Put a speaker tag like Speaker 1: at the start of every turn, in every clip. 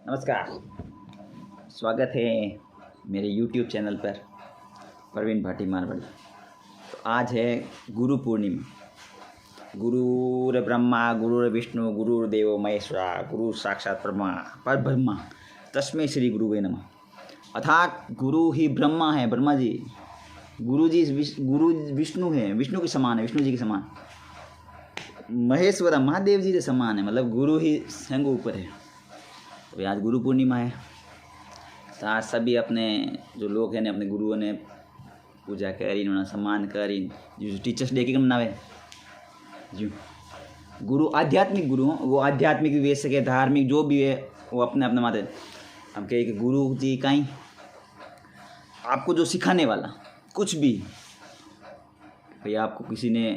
Speaker 1: नमस्कार। स्वागत है मेरे YouTube चैनल पर प्रवीण भाटी मारवाड़ी। तो आज है गुरु पूर्णिमा। गुरुर ब्रह्मा गुरुर विष्णु गुरुर्देवो महेश्वरा गुरु साक्षात पर ब्रह्मा तस्मै श्री गुरुवे नमः। अर्थात गुरु ही ब्रह्मा है, ब्रह्मा जी। गुरु विष्णु है, विष्णु के समान है, विष्णु जी के समान। महेश्वरा महादेव जी के समान है, मतलब गुरु ही संग ऊपर है। तो आज गुरु पूर्णिमा है, तो आज सभी अपने जो लोग हैं ने अपने गुरुओं ने पूजा करी, उन्होंने सम्मान करी। जो टीचर्स डे की मनावे जी, गुरु आध्यात्मिक गुरु हों, वो आध्यात्मिक भी वेश सके, धार्मिक जो भी है वो अपने अपने माते। हम कहे कि गुरु जी कहीं आपको जो सिखाने वाला कुछ भी, भाई आपको किसी ने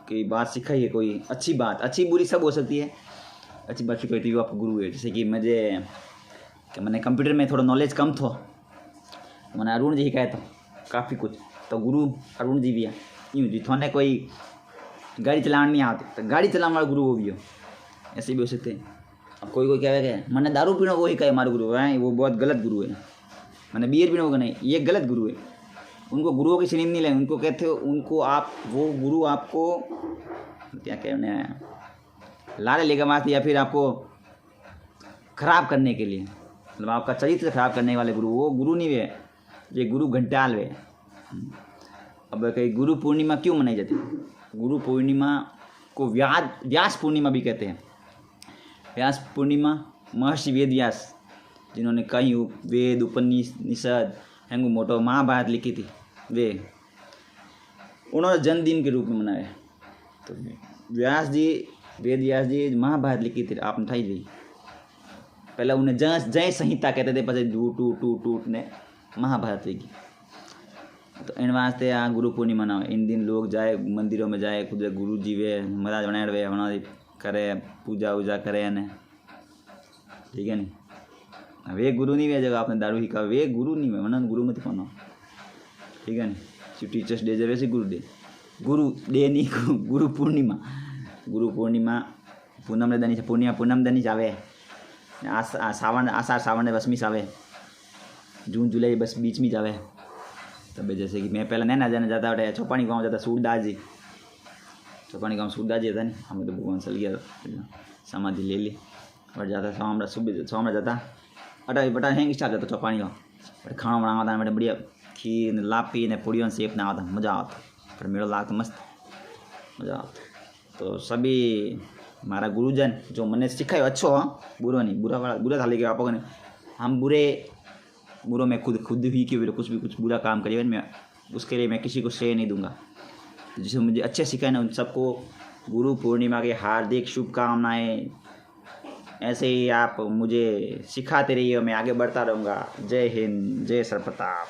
Speaker 1: कोई बात सिखाई है, कोई अच्छी बात, अच्छी बुरी सब हो सकती है, अच्छी बात सिखाई थी वो आपको गुरु है। जैसे कि मैंने कंप्यूटर में थोड़ा नॉलेज कम थो, मैंने अरुण जी हिकाया था काफ़ी कुछ, तो गुरु अरुण जी भी है। यूँ जी थोने कोई गाड़ी चलाने नहीं आती तो गाड़ी चलाने वाला गुरु वो भी हो, ऐसे भी हो सकते हैं। अब कोई क्या है मैंने दारू पीना वो ही कहे हमारा गुरु है, वो बहुत गलत गुरु है। मैंने बियर पीना वो नहीं, ये गलत गुरु है। उनको गुरुओं की श्रेणी नहीं लें, उनको कहते हो उनको आप वो गुरु आपको क्या कहने हैं, लारे लेकर मारते या फिर आपको खराब करने के लिए, मतलब आपका चरित्र खराब करने वाले गुरु, वो गुरु नहीं वे, ये गुरु घंटाल वे। अब कहीं गुरु पूर्णिमा क्यों मनाई जाती है? गुरु पूर्णिमा को व्यास पूर्णिमा भी कहते हैं। व्यास पूर्णिमा महर्षि वेद व्यास, जिन्होंने कई वेद उपनिषद हैंगू मोटो महाभारत लिखी थी, वे उन्होंने जन्मदिन के रूप में मनाया। तो व्यास जी, वेद व्यास जी महाभारत लिखी थी, आपने थाई जी पहले उन्हें जय संहिता कहते थे, પછી टूट ने महाभारत लिखी। तो इन वास्ते आ गुरु पूर्णिमा ना, इन दिन लोग जाए मंदिरों में जाए, खुद गुरु जी वे महाराज बनाए वे हमारी करे पूजा वूजा करे ने, ठीक है नहीं। वे गुरु नहीं वे जगह आपने दारू ही का, वे गुरु नहीं वे मन गुरु मत कोनो, ठीक है नहीं। टीचर्स डे जब वैसे गुरु डे नहीं, गुरु पूर्णिमा। गुरु पूर्णिमा पूनम ने दनी पूर्णिमा पूनम दनी आवे, सावन आषाढ़ सावन ने बसमी आवे, जून जुलाई बस बीच में जावे। तब जैसे कि मैं पहले नैना जाने जाता था, चौपानी गाँव जाता, सूरदास जी चौपानी गाँव सूरदास जी था नहीं, हमें तो भगवान चल गया समाधि ले ली और जाता सुबह सोमरा जाता बटा हैंग स्टार्ट जाता चौपानी गाँव, बट खाना बनावा था, बड़े बढ़िया खीर लापी ने पूड़ियों सेप ना आता, मज़ा आता, पर मेरा लागता मस्त मज़ा आता। तो सभी हमारा गुरुजन जो मैंने सिखाया अच्छो, हाँ बुरा नहीं, बुरा था लेके आपको नहीं, हम बुरों में खुद ही कि कुछ बुरा काम करिए, मैं उसके लिए मैं किसी को श्रेय नहीं दूंगा। जिसे मुझे अच्छे सिखाए ना उन सबको गुरु पूर्णिमा की हार्दिक शुभकामनाएं। ऐसे ही आप मुझे सिखाते रहिए, मैं आगे बढ़ता रहूँगा। जय हिंद, जय सर प्रताप।